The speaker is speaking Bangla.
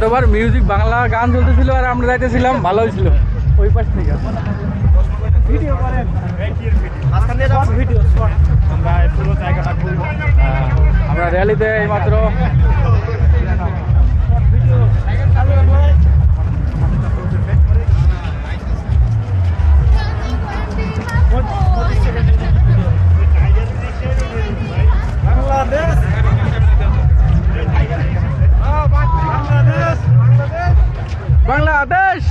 ওভার মিউজিক বাংলা গান চলতেছিল আর আমরা যাইতেছিলাম, ভালো হয়েছিল ওই পাশ থেকে। ভিডিও করেন, ভিডিও আমরা পুরো জায়গাটা ঘুরবো। আমরা র্যালিতে এইমাত্র বাংলাদেশ।